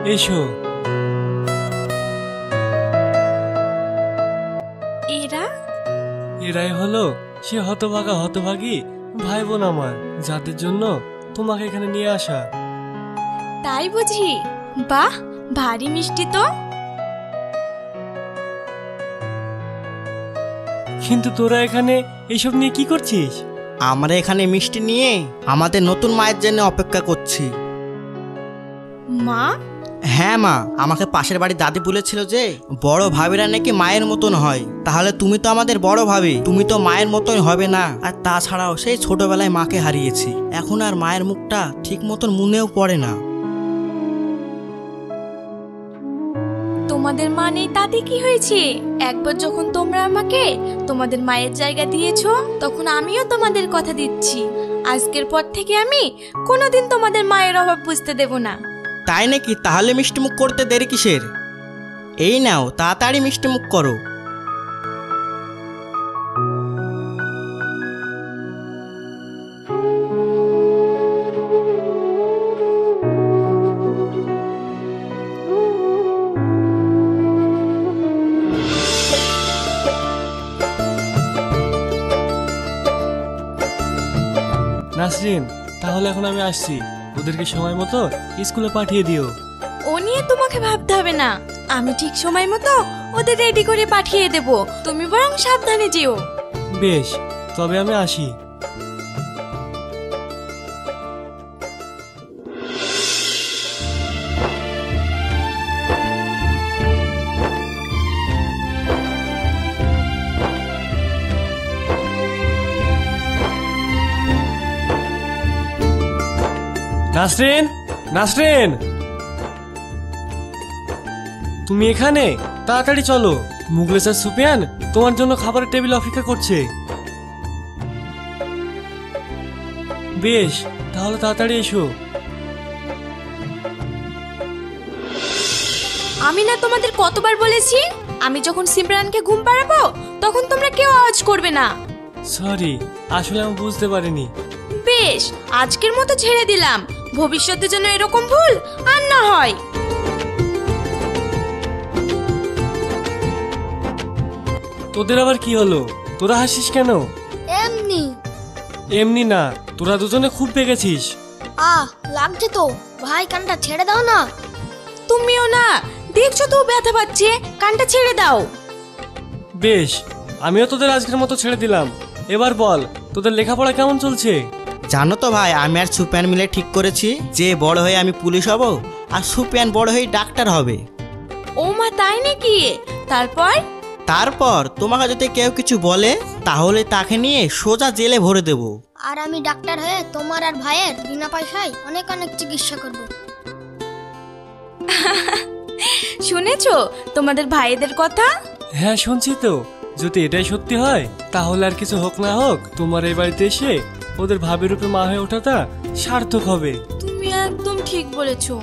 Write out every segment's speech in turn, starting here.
এসো। এরাই হলো সে হতভাগী ভাই বোন আমার, যাদের জন্য তোমাকে এখানে নিয়ে আসা। তাই বুঝি? বাহ, ভারী মিষ্টি তো। কিন্তু তোরা এখানে এইসব নিয়ে কি করছিস? আমরা এখানে মিষ্টি নিয়ে আমাদের নতুন মায়ের জন্য অপেক্ষা করছি। মা? হ্যাঁ মা, আমাকে পাশের বাড়ির দাদি বলেছিল যে বড় ভাবিরা নাকি মায়ের মতন হয়। তাহলে তুমি তো আমাদের বড় ভাবি, তুমি তো মায়ের মতন হবে না। আর তাছাড়াও সেই ছোটবেলায় মাকে হারিয়েছি, এখন আর মায়ের মুখটা ঠিক মতন মনেও পড়ে না। তোমাদের মা নেই তাতে কি হয়েছে? একবার যখন তোমরা আমাকে তোমাদের মায়ের জায়গা দিয়েছো, তখন আমিও তোমাদের কথা দিচ্ছি, আজকের পর থেকে আমি কোনোদিন তোমাদের মায়ের অভাব বুঝতে দেব না। তাই নাকি? তাহলে মিষ্টিমুখ করতে দেরি কিসের? এই নাও, তাড়াতাড়ি মিষ্টিমুখ করো। নাসরিন, তাহলে এখন আমি আসছি, ওদেরকে সময় মতো স্কুলে পাঠিয়ে দিও। ও নিয়ে তোমাকে ভাবতে হবে না, আমি ঠিক সময় মতো ওদের রেডি করে পাঠিয়ে দেব। তুমি বরং সাবধানে যেও। বেশ, তবে আমি আসি। নাসরিন, নাসরিন, তুমি এখানে? তাড়াতাড়ি চলো, মুগলেস আর সুফিয়ান তোমার জন্য খাবারের টেবিল অপেক্ষা করছে। বেশ, তাহলে তাড়াতাড়ি এসো। আমি না তোমাদের কতবার বলেছি, আমি যখন সিমরানকে ঘুম পাড়াবো তখন তোমরা কেউ আওয়াজ করবে না। সরি, আসলে আমি বুঝতে পারিনি। বেশ, আজকের মতো ছেড়ে দিলাম, ভবিষ্যতে যেন এরকম ভুল আর না হয়। তোদের আবার কি হলো? তোরা হাসিস কেন? এমনি। এমনি না, তোরা দুজনে খুব পেকেছিস। লাগছে তো ভাই, কানটা ছেড়ে দাও না। তুমিও না, দেখছো তো ব্যথা পাচ্ছে, কানটা ছেড়ে দাও। বেশ, আমিও তোদের আজকের মতো ছেড়ে দিলাম। এবার বল, তোদের লেখাপড়া কেমন চলছে? জানো তো ভাই, আমি আর সুপিয়ান মিলে ঠিক করেছি যে বড় হয়ে আমি পুলিশ হব আর সুপিয়ান বড় হয়ে ডাক্তার হবে। ও মা, তাই নাকি? তারপর তোমাকে যদি কেউ কিছু বলে তাহলে তাকে নিয়ে সোজা জেলে ভরে দেব। আর আমি ডাক্তার হয়ে তোমার আর ভাইয়ের বিনা পয়সায় অনেক অনেক চিকিৎসা করব। শুনেছো তোমাদের ভাইদের কথা? হ্যাঁ শুনছি তো। যদি এটাই সত্যি হয় তাহলে আর কিছু হোক না হোক তোমার এই বাড়িতে এসে ওদের ভাবির রূপে মা হয়ে ওঠাটা সার্থক হবে। তুমি একদম ঠিক বলেছো।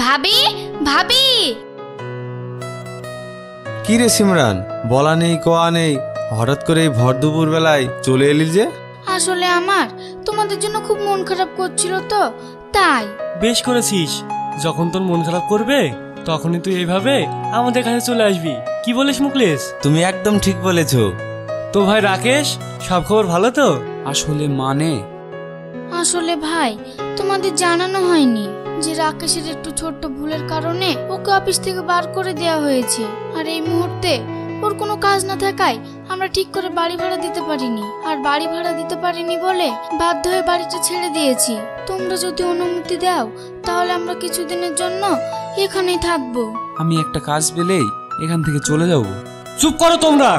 ভাবি, ভাবি। কি রে সিমরান, বলা নেই কোয়া নেই, হঠাৎ করে এই ভর দুপুর বেলায় চলে এলি যে? আসলে আমার তোমাদের জন্য খুব মন খারাপ করছিল তো, তাই। বেশ করেছিস, যখন তোর মন খারাপ করবে তখনই তুই এইভাবে আমাদের কাছে চলে আসবি। কি বলিস মুকলেশ? তুমি একদম ঠিক বলেছো। তো ভাই রাকেশ, সব খবর ভালো তো? আসলে ভাই, তোমাদের জানানো হয়নি যে রাকেশের একটু ছোট্ট ভুলের কারণে ওকে অফিস থেকে বার করে দেওয়া হয়েছে। আর এই মুহূর্তে ওর কোনো কাজ না থাকায় আমরা ঠিক করে বাড়ি ভাড়া দিতে পারিনি, আর বাড়ি ভাড়া দিতে পারিনি বলে বাধ্য হয়ে বাড়িটা ছেড়ে দিয়েছি। তোমরা যদি অনুমতি দাও তাহলে আমরা কিছুদিনের জন্য এখানেই থাকবো। আমি একটা কাজ পেলেই এখান থেকে চলে যাব। চুপ করো তোমরা।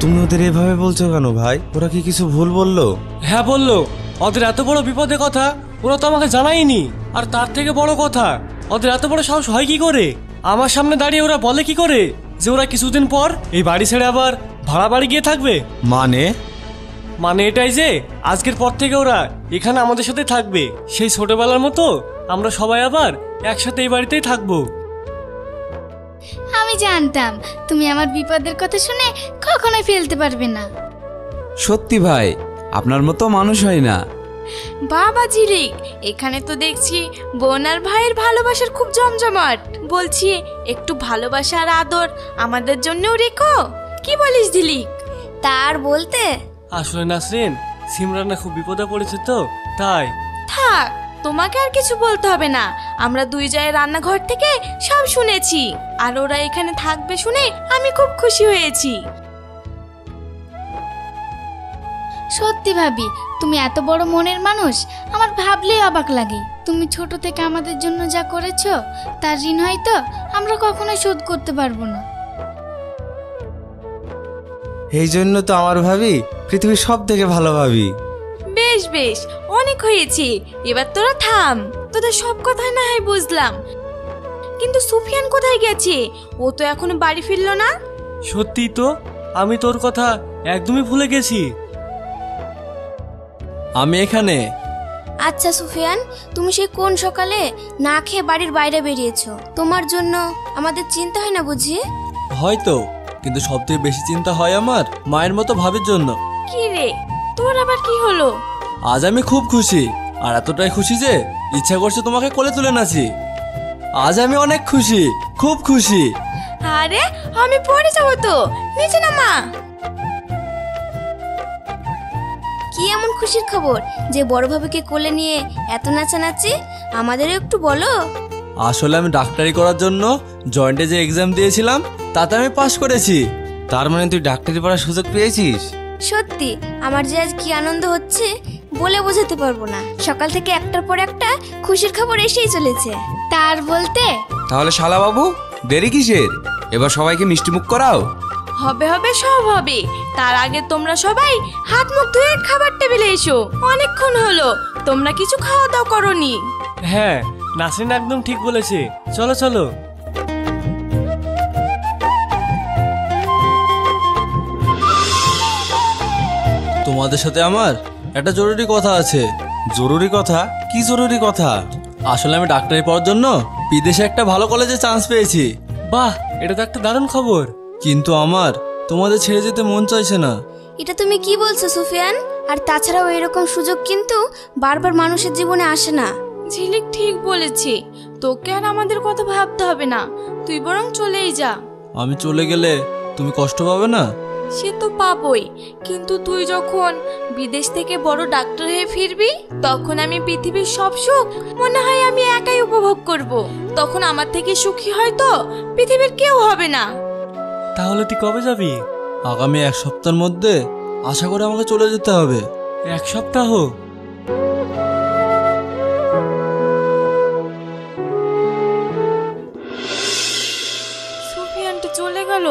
তুমি ওদের এভাবে বলছো কেন ভাই? ওরা কি কিছু ভুল বললো? হ্যাঁ বললো। ওদের এত বড় বিপদের কথা ওরা তো আমাকে জানায়নি। আর তার থেকে বড় কথা, ওদের এত বড় সাহস হয় কি করে? আমার সামনে দাঁড়িয়ে ওরা বলে কি করে যে ওরা কিছুদিন পর এই বাড়ি ছেড়ে আবার ভাড়া বাড়ি গিয়ে থাকবে? মানে এটাই যে আজকের পর থেকে ওরা এখানে আমাদের সাথে থাকবে। সেই ছোটবেলার মতো আমরা সবাই আবার একসাথে এই বাড়িতেই থাকবো। আমি জানতাম তুমি আমার বিপদের কথা শুনে কখনোই ফেলতে পারবে না। সত্যি ভাই, আপনার মতো মানুষ হয় না। বাবা ঝিলিক, এখানে তো দেখছি বোন আর ভাইয়ের ভালোবাসার খুব জমজমাট। বলছি একটু ভালোবাসা আর আদর আমাদের জন্যও রেখো। কি বলিস ঝিলিক? তার বলতে আসলে নাসরিন, সিমরান খুব বিপদে পড়েছে তো তাই। থাক, তোমাকে আর কিছু বলতে হবে না। আমরা দুই জায়ের রান্নাঘর থেকে সব শুনেছি, আর ওরা এখানে থাকবে শুনে আমি খুব খুশি হয়েছি। সত্যি ভাবি, তুমি এত বড় মনের মানুষ, আমার ভাবলেই অবাক লাগে। তুমি ছোট থেকে আমাদের জন্য যা করেছো তার ঋণ হয়তো আমরা কখনোই শোধ করতে পারবো না। এই জন্য তো আমার ভাবি পৃথিবীর সব থেকে ভালো ভাবি। বেশ বেশ, অনেক হয়েছে, এবার তোরা থাম। তোদের সব কথাই না হয় বুঝলাম, কিন্তু সুফিয়ান কোথায় গেছে? ও তো এখনো বাড়ি ফিরলো না। সত্যি তো, আমি তোর কথা একদমই ভুলে গেছি। আমি এখানে। আচ্ছা সুফিয়ান, তুমি সেই কোন সকালে না খেয়ে বাড়ির বাইরে বেরিয়েছো? তোমার জন্য আমাদের চিন্তা হয় না বুঝি? হয়তো, কিন্তু সবথেকে বেশি চিন্তা হয় আমার মায়ের মতো ভাবির জন্য। কি রে, তোর আবার কি হলো? আজ আমি খুব খুশি, আর এতটাই খুশি যে ইচ্ছা করছে তোমাকে কোলে তুলে নাচি। আজ আমি অনেক খুশি, খুব খুশি। আরে আমি পড়ে যাবো তো, নিচে নামা। কি এমন খুশির খবর যে বড় ভাবিকে কোলে নিয়ে এত নাচানাচি? আমাদেরও একটু বলো। আসলে আমি ডাক্তারি করার জন্য জয়েন্টে যে এক্সাম দিয়েছিলাম তাতে আমি পাশ করেছি। তার মানে তুই ডাক্তারি পড়ার সুযোগ পেয়েছিস? সত্যি আমার যে আজ কি আনন্দ হচ্ছে বলে বোঝাতে পারবো না। সকাল থেকে একটার পর একটা খুশির খবর এসেই চলেছে। তার বলতে তাহলে শালা বাবু, দেরি কিসের? এবার সবাইকে মিষ্টি মুখ করাও। হবে হবে, সব হবে। তার আগে তোমরা সবাই হাত মুখ ধুয়ে খাবার টেবিলে এসো। অনেকক্ষণ হলো তোমরা কিছু খাওয়া দাওয়া করোনি। হ্যাঁ, নাসরিন একদম ঠিক বলেছে। চলো চলো। তোমাদের সাথে আমার একটা জরুরি কথা আছে। জরুরি কথা? কি জরুরি কথা? আসলে আমি ডাক্তারি পড়ার জন্য বিদেশে একটা ভালো কলেজে চান্স পেয়েছি। বাহ, এটা তো একটা দারুণ খবর। কিন্তু আমার তোমাদের ছেড়ে যেতে মন চাইছে না। এটা তুমি কি বলছো সুফিয়ান? আর তাছাড়াও এরকম সুযোগ কিন্তু বারবার মানুষের জীবনে আসে না। ঝিলিক ঠিক বলেছে, তোকে আর আমাদের কথা ভাবতে হবে না, তুই বরং চলেই যা। আমি চলে গেলে তুমি কষ্ট পাবে না? সে তো পাবই, কিন্তু তুই যখন বিদেশ থেকে বড় ডাক্তার হয়ে ফিরবি তখন আমি পৃথিবীর সব সুখ মনে হয় আমি একাই উপভোগ করব। তখন আমার থেকে সুখী হয়তো পৃথিবীর কেউ হবে না। তাহলে তুই কবে যাবি? আগামী 1 সপ্তাহের মধ্যে আশা করে আমাকে চলে যেতে হবে। 1 সপ্তাহ? সুফিয়ানটা চলে গেল,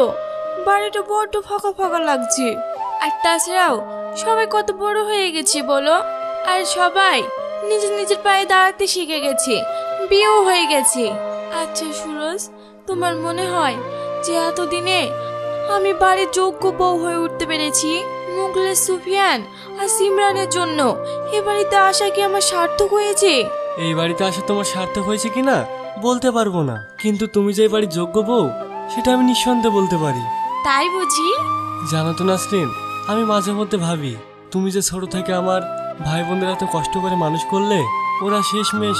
বাড়িটা বড্ড ফাঁকা ফাঁকা লাগছে। আর তাছাড়াও সবাই কত বড় হয়ে গেছে বলো, আর সবাই নিজের নিজের পায়ে দাঁড়াতে শিখে গেছে, বিয়েও হয়ে গেছে। আচ্ছা সুরজ, তোমার মনে হয় যে এতদিনে আমি বাড়ির যোগ্য বউ হয়ে উঠতে পেরেছি? মুগলে সুফিয়ান আর সিমরানের জন্য এ বাড়িতে আসা কি আমার সার্থক হয়েছে? এই বাড়িতে আসা তোমার সার্থক হয়েছে কিনা বলতে পারবো না, কিন্তু তুমি যে এই বাড়ির যোগ্য বউ সেটা আমি নিঃসন্দেহে বলতে পারি। তাই বুঝি? জানো তো নাসরিন, আমি মাঝে মধ্যে ভাবি তুমি যে ছোট থেকে আমার ভাই বোনদের এত কষ্ট করে মানুষ করলে, ওরা শেষমেশ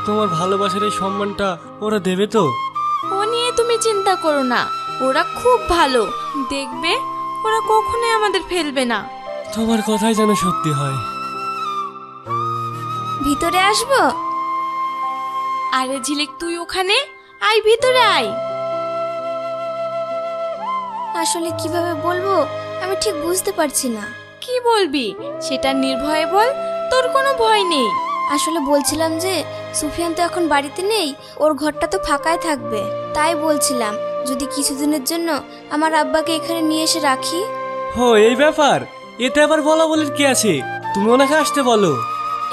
তোমার ভালোবাসার এই সম্মানটা ওরা দেবে তো? ও নিয়ে তুমি চিন্তা করো না, ওরা খুব ভালো, দেখবে ওরা কখনোই আমাদের ফেলবে না। তোমার কথাই যেন সত্যি হয়। ভিতরে আসবো? আরে ঝিলিক, তুই ওখানে আয়, ভিতরে আয়। আসলে কিভাবে বলবো আমি ঠিক বুঝতে পারছি না। কি বলবি সেটা নির্ভয়ে বল, তোর কোনো ভয় নেই। আসলে বলছিলাম যে সুফিয়ান তো এখন বাড়িতে নেই, ওর ঘরটা তো ফাঁকাই থাকবে, তাই বলছিলাম যদি কিছুদিনের জন্য আমার আব্বাকে এখানে নিয়ে এসে রাখি। হো, এই ব্যাপার? এতে আবার বলা বলির কি আছে? তুমি ওনাকে আসতে বলো।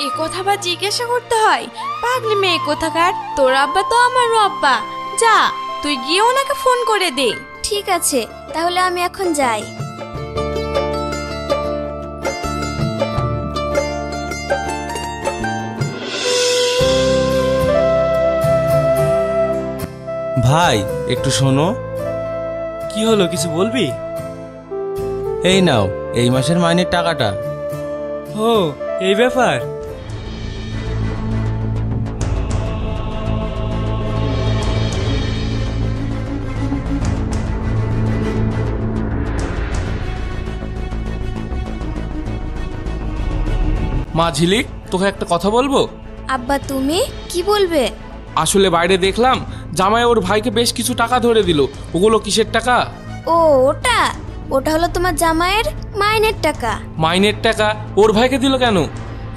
এ কথা বা জিজ্ঞাসা করতে হয়? পাগলি মেয়ে কোথাকার, তোর আব্বা তো আমারও আব্বা। যা, তুই গিয়ে ওনাকে ফোন করে দে। ঠিক আছে, তাহলে আমি এখন যাই। ভাই একটু শোনো। কি হলো, কিছু বলবি? এই নাও এই মাসের মাইনের টাকাটা। ও, এই ব্যাপার। মা ঝিলিক, তোকে একটা কথা বলবো। আব্বা তুমি কি বলবে? আসলে বাইরে দেখলাম জামাই ওর ভাইকে বেশ কিছু টাকা ধরে দিল। ওগুলো কিসের টাকা? ও ওটা ওটা হলো তোমার জামাইয়ের মাইনের টাকা। মাইনের টাকা ওর ভাইকে দিল কেন?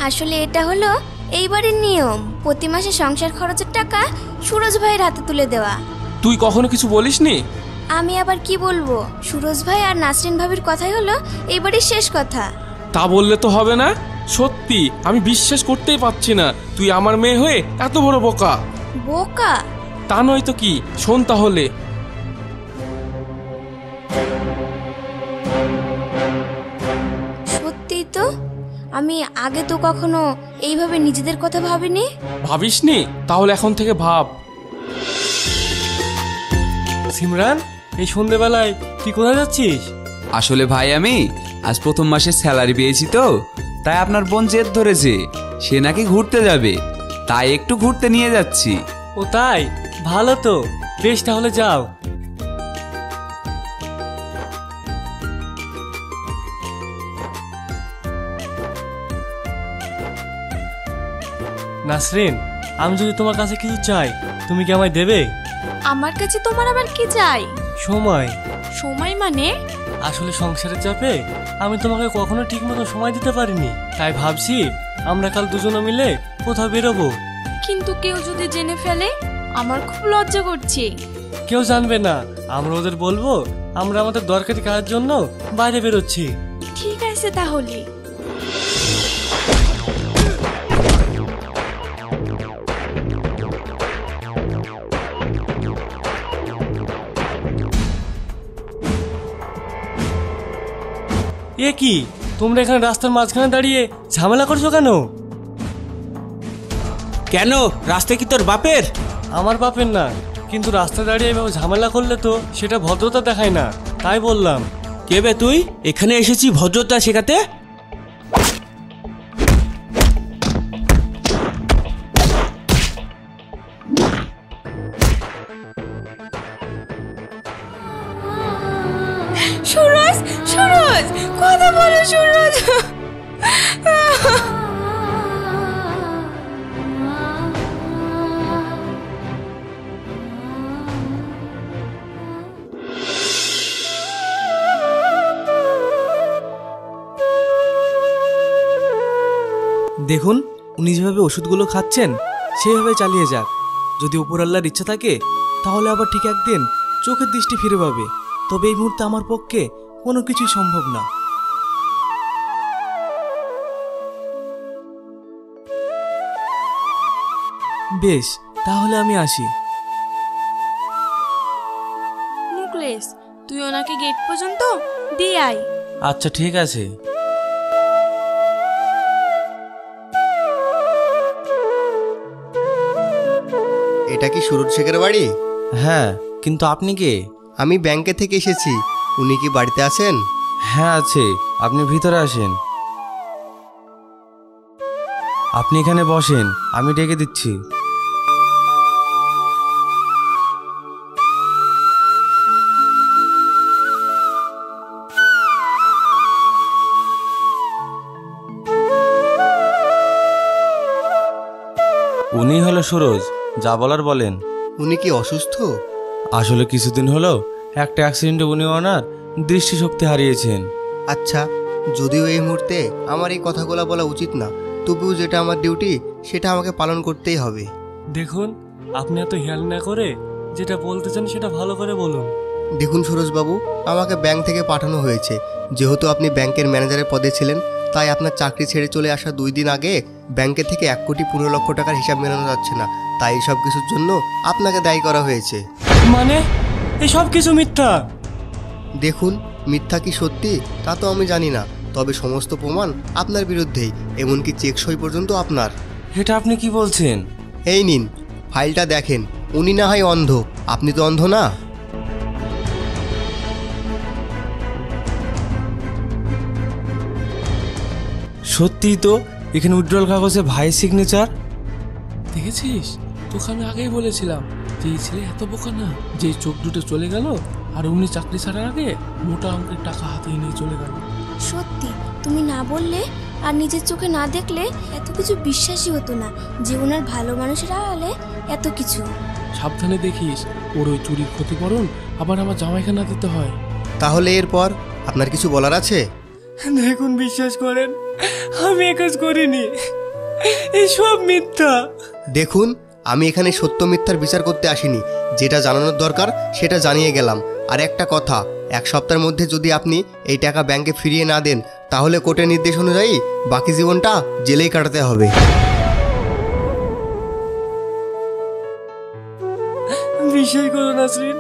আসলে এটা হলো এই বাড়ির নিয়ম, প্রতি মাসে সংসার খরচের টাকা সুরজ ভাইয়ের হাতে তুলে দেওয়া। তুই কখনো কিছু বলিসনি? আমি আবার কি বলবো, সুরজ ভাই আর নাসরিন ভাবির কথাই হলো এই বাড়ির শেষ কথা। তা বললে তো হবে না। সত্যি আমি বিশ্বাস করতেই পারছি না তুই আমার মেয়ে হয়ে এত বড় বোকা। বোকা? তা নয় তো কি, শোন তাহলে। সত্যি তো, আমি আগে তো কখনো এইভাবে নিজেদের কথা ভাবিনি। ভাবিসনি? তাহলে এখন থেকে ভাব। সিমরান, এই সন্ধেবেলায় তুই কোথায় যাচ্ছিস? আসলে ভাই আমি আজ প্রথম মাসের স্যালারি পেয়েছি তো, তাই আপনার বোন জেদ ধরেছে সে নাকি ঘুরতে যাবে, তাই একটু ঘুরতে নিয়ে যাচ্ছি। ও তাই? ভালো তো, বেশ তাহলে যাও। নাসরিন, আমি যদি তোমার কাছে কিছু চাই, তুমি কি আমায় দেবে? আমার কাছে তোমার আবার কি চাই? সময়। সময় মানে? আসলে সংসারের চাপে আমি তোমাকে কখনো ঠিকমতো সময় দিতে পারিনি, তাই ভাবছি আমরা কাল দুজনে মিলে কোথাও বেরোবো। কিন্তু কেউ যদি জেনে ফেলে? আমার খুব লজ্জা করছে। কেউ জানবে না, আমরা ওদের বলবো আমরা আমাদের দরকারি কাজের জন্য বাইরে বেরোচ্ছি। ঠিক আছে তাহলে। এ কি, তোমরা এখানে রাস্তার মাঝখানে দাঁড়িয়ে ঝামেলা করছো কেন? কেন, রাস্তায় কি তোর বাপের? আমার বাপের না, কিন্তু রাস্তায় দাঁড়িয়ে এভাবে ঝামেলা করলে তো সেটা ভদ্রতা দেখায় না, তাই বললাম। কে বে তুই? এখানে এসেছি ভদ্রতা শেখাতে? সুরজ, সুরজ, কথা বলো সুরজ। দেখুন, উনি যেভাবে ওষুধগুলো খাচ্ছেন সেভাবে চালিয়ে যাক। যদি উপরআল্লাহর ইচ্ছা থাকে তাহলে আবার ঠিক একদিন চোখের দৃষ্টি ফিরে পাবে। তবে এই মুহূর্তে আমার পক্ষে কোনো কিছুই সম্ভব না। বেশ, তাহলে আমি আসি। মুকলেশ, তুই ওনাকে গেট পর্যন্ত দিয়ে আয়। আচ্ছা ঠিক আছে। এটা কি সুরজ শেখের বাড়ি? হ্যাঁ, কিন্তু আপনি কে? আমি ব্যাংকে থেকে এসেছি। উনি কি বাড়িতে আছেন? হ্যাঁ আছে, আপনি ভিতরে আসেন। আপনি এখানে বসেন, আমি ডেকে দিচ্ছি। উনি হলো সুরজ, যা বলার বলেন। উনি কি অসুস্থ? আসলে কিছুদিন হলো একটা অ্যাক্সিডেন্টে উনি ওনার দৃষ্টিশক্তি হারিয়েছেন। আচ্ছা, যদিও এই মুহূর্তে আমার এই কথাগুলো বলা উচিত না, তবুও যেটা আমার ডিউটি সেটা আমাকে পালন করতেই হবে। দেখুন, আপনি এত হেয়াল না করে যেটা বলতে চান সেটা ভালো করে বলুন। দেখুন সুরজবাবু, আমাকে ব্যাংক থেকে পাঠানো হয়েছে। যেহেতু আপনি ব্যাংকের ম্যানেজারের পদে ছিলেন, তাই আপনার চাকরি ছেড়ে চলে আসা 2 দিন আগে ব্যাংকে থেকে 1,15,00,000 টাকার হিসাব মেলানো যাচ্ছে না, তাই সব কিছুর জন্য আপনাকে দায়ী করা হয়েছে। মানে এই সব কিছু মিথ্যা? দেখুন, মিথ্যা কি সত্যি তা তো আমি জানি না, তবে সমস্ত প্রমাণ আপনার বিরুদ্ধেই, এমনকি চেক সই পর্যন্ত আপনার। এটা আপনি কি বলছেন? এই নিন ফাইলটা দেখেন। উনি না হয় অন্ধ, আপনি তো অন্ধ না। সত্যিই তো, এখানে উইথড্রল কাগজে ভাইয়ের সিগনেচার। দেখেছিস, তোকে আমি আগেই বলেছিলাম যে এই ছেলে এত বোকা না, যে চোখ দুটো চলে গেল আর অমনি চাকরি ছাড়ার আগে মোটা অঙ্কের টাকা হাতে নিয়ে চলে গেল। সত্যি তুমি না বললে আর নিজের চোখে না দেখলে এত কিছু বিশ্বাসই হতো না যে ওনার ভালো মানুষের আড়ালে এত কিছু। সাবধানে দেখিস, ওর ওই চুরির ক্ষতিপূরণ আবার আমার জামাইকে না দিতে হয়। তাহলে এরপর আপনার কিছু বলার আছে? দেখুন, বিশ্বাস করেন, আমি এ কাজ করিনি, এই সব মিথ্যা। দেখুন, আমি এখানে সত্য মিথ্যার বিচার করতে আসিনি, যেটা জানানোর দরকার সেটা জানিয়ে গেলাম। আর একটা কথা, 1 সপ্তাহের মধ্যে যদি আপনি এই টাকা ব্যাংকে ফিরিয়ে না দেন, তাহলে কোর্টের নির্দেশ অনুযায়ী বাকি জীবনটা জেলেই কাটাতে হবে। বিশ্বাস করো নাসরিন,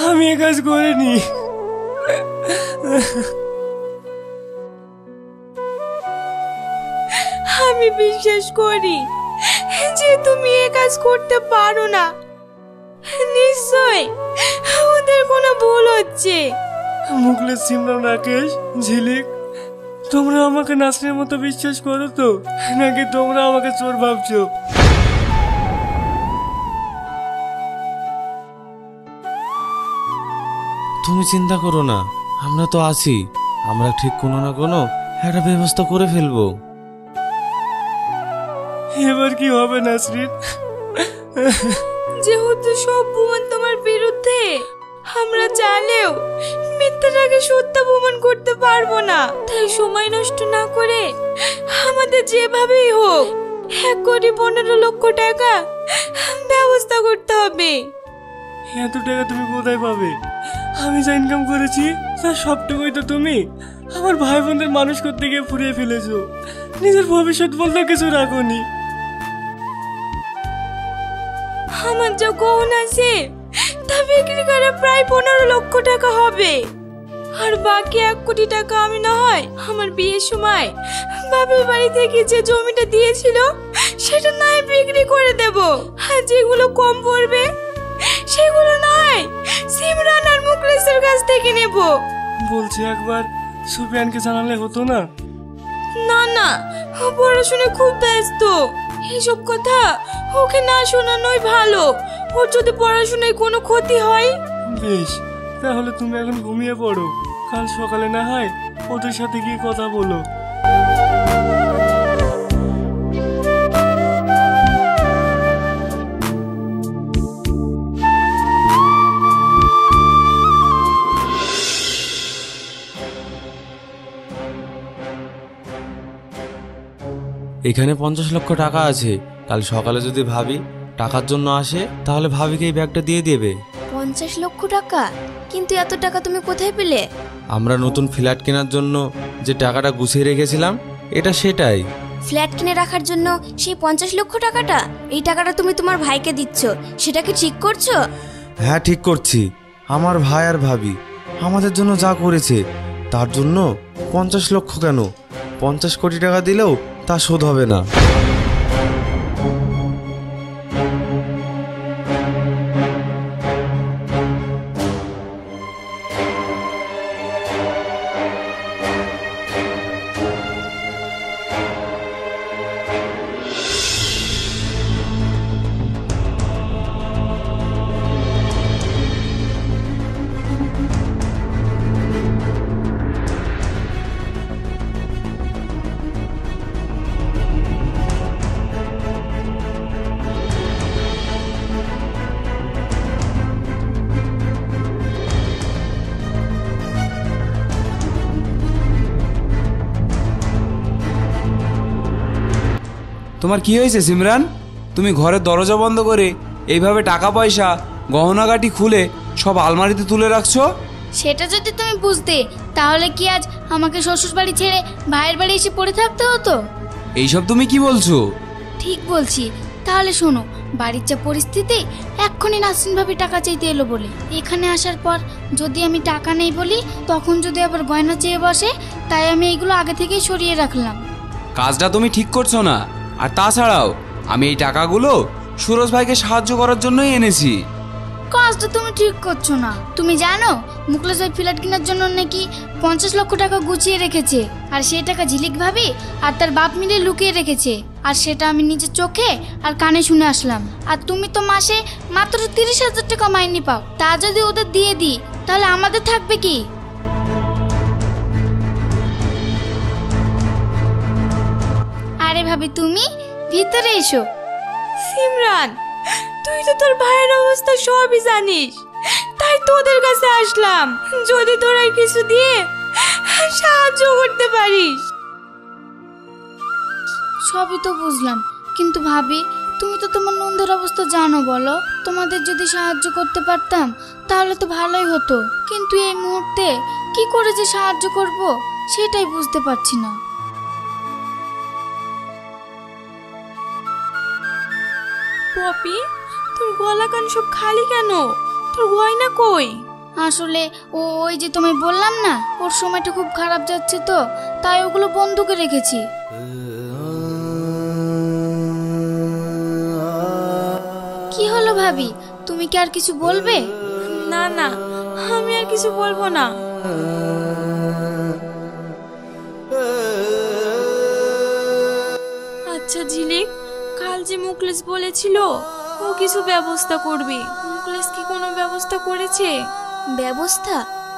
আমি এ কাজ করিনি। আমি বিশ্বাস করি যে তুমি এ কাজ করতে পারো না। নিশ্চয় ওদের কোনো ভুল হচ্ছে। মুখলেস, সিমরান, রাকেশ, ঝিলিক, তোমরা আমাকে নাসরিনের মতো বিশ্বাস করো তো, নাকি তোমরা আমাকে চোর ভাবছো? তুমি চিন্তা করো না, আমরা তো আছি। আমরা ঠিক কোনো না কোনো একটা ব্যবস্থা করে ফেলবো। এবার কি হবে নাসরিন? যেহেতু সব প্রমাণ তোমার বিরুদ্ধে, আমরা চাইলেও মিথ্যাটাকে সত্য প্রমাণ করতে পারবো না। তাই সময় নষ্ট না করে আমাদের যেভাবেই হোক 1,15,00,000 টাকা ব্যবস্থা করতে হবে। এত টাকা তুমি কোথায় পাবে? আমি যা ইনকাম করেছি তার সবটুকুই তো তুমি আমার ভাই বোনদের মানুষ করতে গিয়ে ফুরিয়ে ফেলেছো। নিজের ভবিষ্যৎ বলতে কিছু রাখোনি। আমার যা গহনা আছে তা বিক্রি করে প্রায় 15,00,000 টাকা হবে। আর বাকি 1 কোটি টাকা আমি না হয় আমার বিয়ের সময় বাবার বাড়ি থেকে যে জমিটা দিয়েছিল সেটা নয় বিক্রি করে দেব। আর যেগুলো কম পড়বে সেগুলো নয় সিমরান আর মুখলেসের কাছ থেকে নেব। বলছি, একবার সুফিয়ানকে জানালে হতো না? না না, ও পড়াশোনা খুব ব্যস্ত। এইসব কথা ওকে না শোনানোই ভালো। ওর যদি পড়াশোনায় কোনো ক্ষতি হয়। বেশ, তাহলে তুমি এখন ঘুমিয়ে পড়ো, কাল সকালে না হয় ওদের সাথে গিয়ে কথা বলো। এখানে 50 লক্ষ টাকা আছে। কাল সকালে যদি ভাবি টাকার জন্য আসে, তাহলে ভাবিকে এই ব্যাগটা দিয়ে দেবে। 50 লক্ষ টাকা? কিন্তু এত টাকা তুমি কোথায় পেলে? আমরা নতুন ফ্ল্যাট কেনার জন্য যে টাকাটা গুছিয়ে রেখেছিলাম, এটা সেটাই। ফ্ল্যাট কিনে রাখার জন্য সেই 50 লক্ষ টাকাটা? এই টাকাটা তুমি তোমার ভাইকে দিচ্ছ, সেটা কি ঠিক করছো? হ্যাঁ, ঠিক করছি। আমার ভাই আর ভাবি আমাদের জন্য যা করেছে, তার জন্য 50 লক্ষ কেন, 50 কোটি টাকা দিলেও তা শোধ হবে না। তোমার কি হয়েছে সিমরান? তুমি ঘরের দরজা বন্ধ করে এইভাবে টাকা পয়সা গহনাগাটি খুলে সব আলমারিতে তুলে রাখছো? সেটা যদি তুমি বুঝতে, তাহলে কি আজ আমাকে শ্বশুর বাড়ি ছেড়ে ভাইয়ের বাড়ি এসে পড়ে থাকতে হতো? এইসব তুমি কি বলছো? ঠিক বলছি। তাহলে শোনো, বাড়ির যা পরিস্থিতি, এক্ষুনি নাসরিন ভাবি টাকা চাইতে এলো বলে এখানে আসার পর যদি আমি টাকা নেই বলি, তখন যদি আবার গয়না চেয়ে বসে, তাই আমি এইগুলো আগে থেকেই সরিয়ে রাখলাম। কাজটা তুমি ঠিক করছো না। আর তাছাড়াও আমি এই টাকাগুলো সুরজ ভাইকে সাহায্য করার জন্যই এনেছি। কাজটা তুমি ঠিক করছো না। তুমি জানো মুখলেস ভাই ফ্ল্যাট কেনার জন্য নাকি 50 লক্ষ টাকা গুছিয়ে রেখেছে, আর সেই টাকা ঝিলিক ভাবি আর তার বাপ মিলে লুকিয়ে রেখেছে, আর সেটা আমি নিজের চোখে আর কানে শুনে আসলাম। আর তুমি তো মাসে মাত্র 30,000 টাকা মাইনে পাও, তা যদি ওদের দিয়ে দিই তাহলে আমাদের থাকবে কি? আরে ভাবি তুমি ভিতরে এসো। সিমরান, তুই তো তোর ভাইয়ের অবস্থা সবই জানিস, তাই তোদের কাছে আসলাম, যদি তোরা কিছু দিয়ে সাহায্য করতে পারিস। সবই তো বুঝলাম, কিন্তু ভাবি তুমি তো তোমার নন্দের অবস্থা জানো, বলো তোমাদের যদি সাহায্য করতে পারতাম তাহলে তো ভালোই হতো, কিন্তু এই মুহূর্তে কি করে যে সাহায্য করব সেটাই বুঝতে পারছি না। পপি, তোর গলা কান সব খালি কেন? তোর গয়না কই? আসলে ওই যে তোমায় বললাম না, ওর সময়টা খুব খারাপ যাচ্ছে তো, তাই ওগুলো বন্ধুকে রেখেছি। কি হলো ভাবি, তুমি কি আর কিছু বলবে? না না, আমি আর কিছু বলবো না। আচ্ছা ঝিলিক, কাল যে মুখলেস বলেছিল ও কিছু ব্যবস্থা করবে, মুখলেস কি কোনো ব্যবস্থা করেছে? ব্যবস্থা?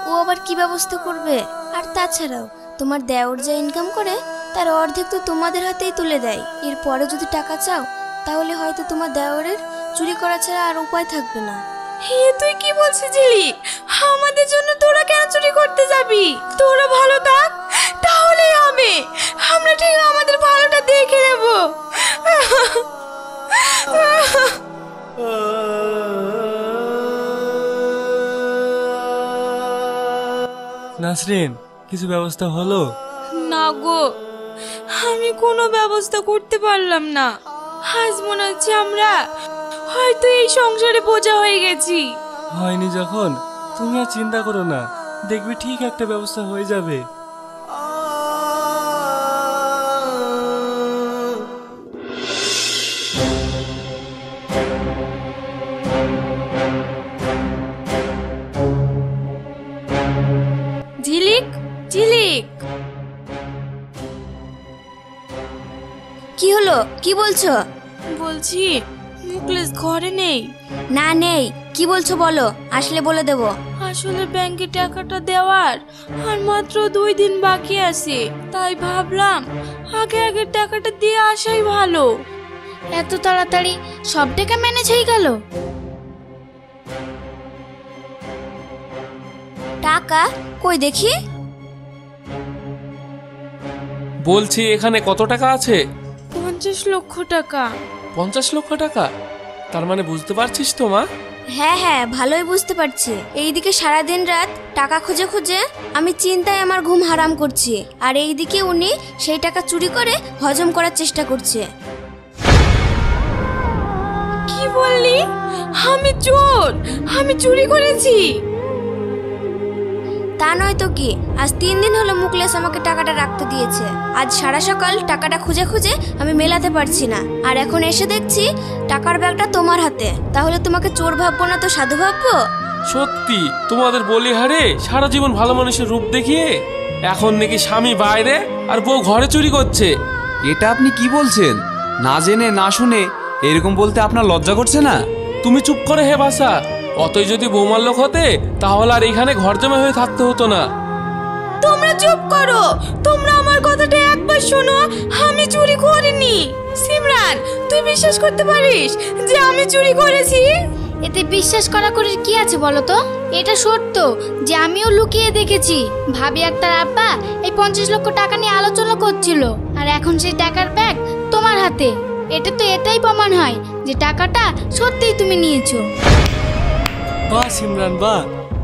ও আবার কি ব্যবস্থা করবে? আর তাছাড়াও তোমার দেওর যা ইনকাম করে তার অর্ধেক তো তোমাদের হাতেই তুলে দেয়। এরপরে যদি টাকা চাও তাহলে হয়তো তোমার দেওরের চুরি করা ছাড়া আর উপায় থাকবে না। হে, তুই কি বলছিস ঝিলিক? আমাদের জন্য তোরা কেন চুরি করতে যাবি? তোরা ভালো থাক তাহলেই হবে, আমরা ঠিক আমাদের ভালোটা দেখে নেব। নাসরিন, কিছু ব্যবস্থা হলো? না গো, আমি কোনো ব্যবস্থা করতে পারলাম না। আজ মনে হচ্ছে আমরা হয়তো এই সংসারে বোঝা হয়ে গেছি। হয়নি যখন তুমি আর চিন্তা করো না, দেখবি ঠিক একটা ব্যবস্থা হয়ে যাবে। ঝিলিক, ঝিলিক, কি হলো? কি বলছো? বলছি মুখলেস ঘরে নেই। না নেই? কি বলছো বলো, আসলে বলে দেব। আসলে ব্যাংকে টাকাটা দেওয়ার আর মাত্র 2 দিন বাকি আছে, তাই ভাবলাম আগে আগে টাকাটা দিয়ে আসাই ভালো। এত তাড়াতাড়ি সব টাকা ম্যানেজ হয়ে গেল? টাকা কই দেখি? বলছি এখানে কত টাকা আছে? 50 লক্ষ টাকা। 50 লক্ষ টাকা? তার মানে বুঝতে পারছিস তো মা? হ্যাঁ হ্যাঁ, ভালোই বুঝতে পারছি। এইদিকে সারাদিন রাত টাকা খুঁজে খুঁজে আমি চিন্তায় আমার ঘুম হারাম করছি, আর এইদিকে উনি সেই টাকা চুরি করে হজম করার চেষ্টা করছে। কি বললি? আমি চোর? আমি চুরি করেছি? তা নয় তো কি, আজ 3 দিন হলো মুখলেস আমাকে টাকাটা রাখতে দিয়েছে। আজ সারা সকাল টাকাটা খুঁজে খুঁজে আমি মেলাতে পারছি না, আর এখন এসে দেখছি টাকার ব্যাগটা তোমার হাতে। তাহলে তোমাকে চোর ভাববো না তো সাধু ভাববো? সত্যি তোমাদের বলিহারে সারা জীবন ভালো মানুষের রূপ দেখিয়ে এখন নাকি স্বামী বাইরে আর বউ ঘরে চুরি করছে। এটা আপনি কি বলছেন? না জেনে না শুনে এরকম বলতে আপনার লজ্জা করছে না? তুমি চুপ করে হে বাসা, অতই যদি বৌমার লোক হতে তাহলে আর এখানে ঘর জমা হয়ে থাকতে হতো না। তোমরা চুপ করো, তোমরা আমার কথাটা একবার শোনো। আমি চুরি করিনি। সিমরান, তুই বিশ্বাস করতে পারিস যে আমি চুরি করেছি? এতে বিশ্বাস করা করে কি আছে বলো তো? এটা সত্য যে আমিও লুকিয়ে দেখেছি ভাবি আর তার আব্বা এই 50 লক্ষ টাকা নিয়ে আলোচনা করছিল, আর এখন সেই টাকার ব্যাগ তোমার হাতে। এটা তো এটাই প্রমাণ হয় যে টাকাটা সত্যিই তুমি নিয়েছো। বাহ সিমরান বাহ,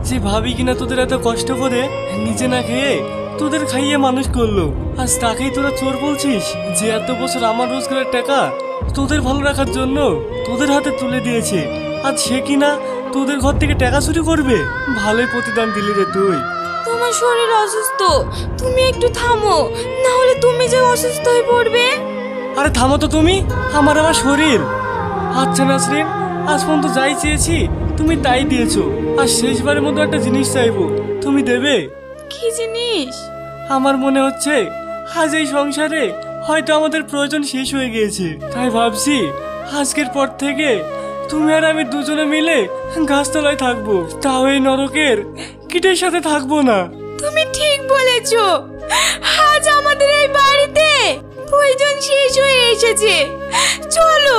যে ভাবি কিনা তোদের এত কষ্ট করে নিজে না খেয়ে তোদের খাইয়ে মানুষ করলো, আজ তাকেই তোরা চোর বলছিস? যে এত বছর আমার রোজগারের টাকা তোদের ভালো রাখার জন্য তোদের হাতে তুলে দিয়েছে, আজ সে কিনা তোদের ঘর থেকে টাকা চুরি করবে? ভালোই প্রতিদান দিলি রে তুই। তোমার শরীর অসুস্থ, তুমি একটু থামো, না হলে তুমি যে অসুস্থ হয়ে পড়বে। আরে থামো তো তুমি, আমার শরীর। আচ্ছা নাসরিন, আজ পর্যন্ত যাই চেয়েছি তুমি তাই দিয়েছো। আর শেষবারের মতো একটা জিনিস চাইবো, তুমি দেবে? কি জিনিস? আমার মনে হচ্ছে আজ এই সংসারে হয়তো আমাদের প্রয়োজন শেষ হয়ে গিয়েছে, তাই ভাবছি আজকের পর থেকে তুমি আর আমি দুজনে মিলে গাছতলায় থাকবো, তাও এই নরকের কীটের সাথে থাকবো না। তুমি ঠিক বলেছো, আজ আমাদের এই বাড়িতে প্রয়োজন শেষ হয়ে এসেছে। চলো।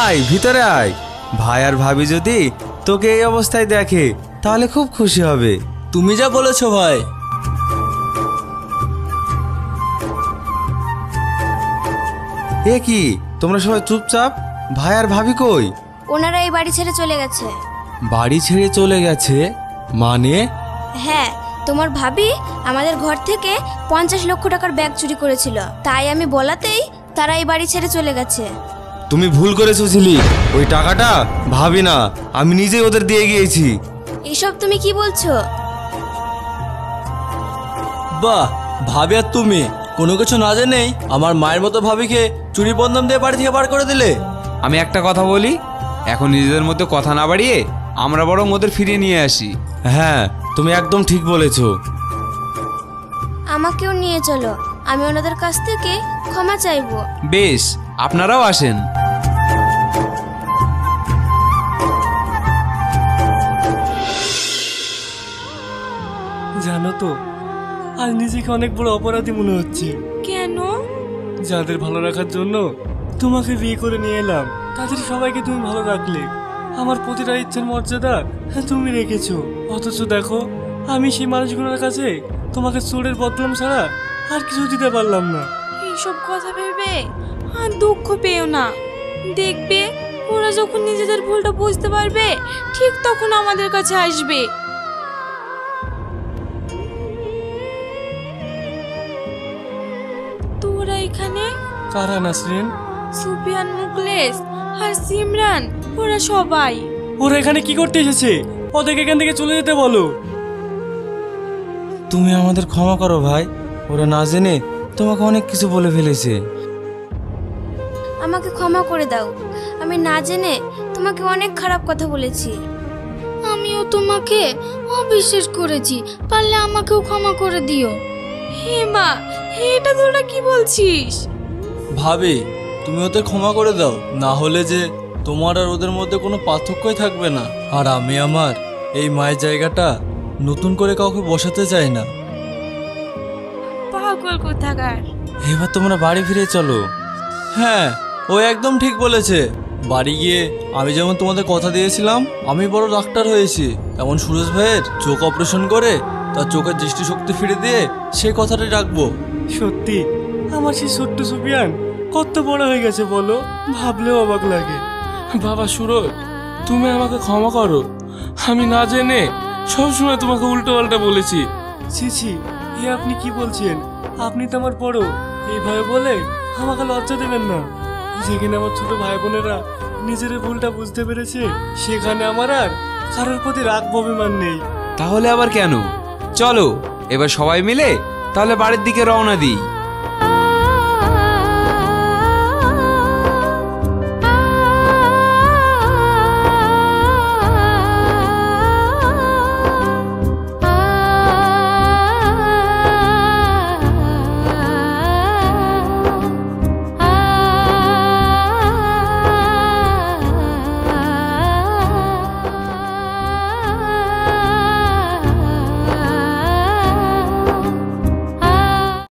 আয় ভিতরে আয়। ভাই আর ভাবি যদি তোকে এই অবস্থায় দেখে তাহলে খুব খুশি হবে। তুমি যা বলেছো ভাই। এ কি তোমরা সবাই চুপচাপ? ভাই আর ভাবি কই? ওনারা এই বাড়ি ছেড়ে চলে গেছে। বাড়ি ছেড়ে চলে গেছে মানে? হ্যাঁ, তোমার ভাবি আমাদের ঘর থেকে 50 লক্ষ টাকার ব্যাগ চুরি করেছিল, তাই আমি বলাতেই তারা এই বাড়ি ছেড়ে চলে গেছে। তুমি ভুল করেছো ঝিলি, ওই টাকাটা ভাবি না, আমি নিজেই ওদের দিয়ে গিয়েছি। এসব তুমি কি বলছো? বাহ, ভাবি আর তুমি কোনো কিছু না জেনেই আমার মায়ের মতো ভাবিকে চুরি বদনাম দিয়ে বাড়ি থেকে বার করে দিলে। আমি একটা কথা বলি, এখন নিজেদের মধ্যে কথা না বাড়িয়ে আমরা বরং ওদের ফিরিয়ে নিয়ে আসি। হ্যাঁ, তুমি একদম ঠিক বলেছো। আমাকেও নিয়ে চলো, আমি ওনাদের কাছ থেকে ক্ষমা চাইবো। বেশ, আপনারাও আসেন। জানো তো, আজ নিজেকে অনেক বড় অপরাধী মনে হচ্ছে। কেন? যাদের ভালো রাখার জন্য তোমাকে বিয়ে করে নিয়ে এলাম, তাদের সবাইকে তুমি ভালো রাখলে। আমার প্রতিটা ইচ্ছের মর্যাদা তুমি রেখেছো, অথচ দেখো আমি সেই মানুষগুলোর কাছে তোমাকে চোরের বদনাম ছাড়া আর কিছু দিতে পারলাম না। এইসব কথা ভেবে আর দুঃখ পেও না, দেখবে ওরা যখন নিজেদের ভুলটা বুঝতে পারবে ঠিক তখন আমাদের কাছে আসবে। তোরা এখানে? কারা নাসরিন? সুফিয়ান, মুকলেশ আর সিমরান, ওরা সবাই। ওরা এখানে কি করতে এসেছে? ওদেরকে এখান থেকে চলে যেতে বলো। তুমি আমাদের ক্ষমা করো ভাই, ওরা না জেনে তোমাকে অনেক কিছু বলে ফেলেছে। আমাকে ক্ষমা করে দাও, আমি না জেনে তোমাকে অনেক খারাপ কথা বলেছি। আমিও তোমাকে অবিশ্বাস করেছি, পারলে আমাকেও ক্ষমা করে দিও। হে মা, এটা তোরা কি বলছিস? ভাবি, তুমি ওদের ক্ষমা করে দাও, না হলে যে তোমার আর ওদের মধ্যে কোনো পার্থক্যই থাকবে না। আর আমি আমার এই মায়ের জায়গাটা নতুন করে কাউকে বসাতে চাই না। পাগল কোথাকার। এবার তোমরা বাড়ি ফিরে চলো। হ্যাঁ, ও একদম ঠিক বলেছে। বাড়ি গিয়ে আমি যেমন তোমাদের কথা দিয়েছিলাম আমি বড় ডাক্তার হয়েছি, তেমন সুরেশ ভাইয়ের চোখ অপারেশন করে তার চোখের দৃষ্টিশক্তি ফিরে দিয়ে সেই কথাটাই রাখবো। সত্যি আমার সেই ছোট্ট সুফিয়ান কত বড় হয়ে গেছে বলো, ভাবলেও অবাক লাগে। বাবা সুরজ, তুমি আমাকে ক্ষমা করো, আমি না জেনে সবসময় তোমাকে উল্টো পাল্টা বলেছি। ছি ছি, এ আপনি কি বলছেন? আপনি তো আমার বড়, এইভাবে বলে আমাকে লজ্জা দেবেন না। যেখানে আমার ছোট ভাই বোনেরা নিজের ভুলটা বুঝতে পেরেছে, সেখানে আমার আর কারোর প্রতি রাগ অভিমান নেই। তাহলে আবার কেন? চলো এবার সবাই মিলে তাহলে বাড়ির দিকে রওনা দিই।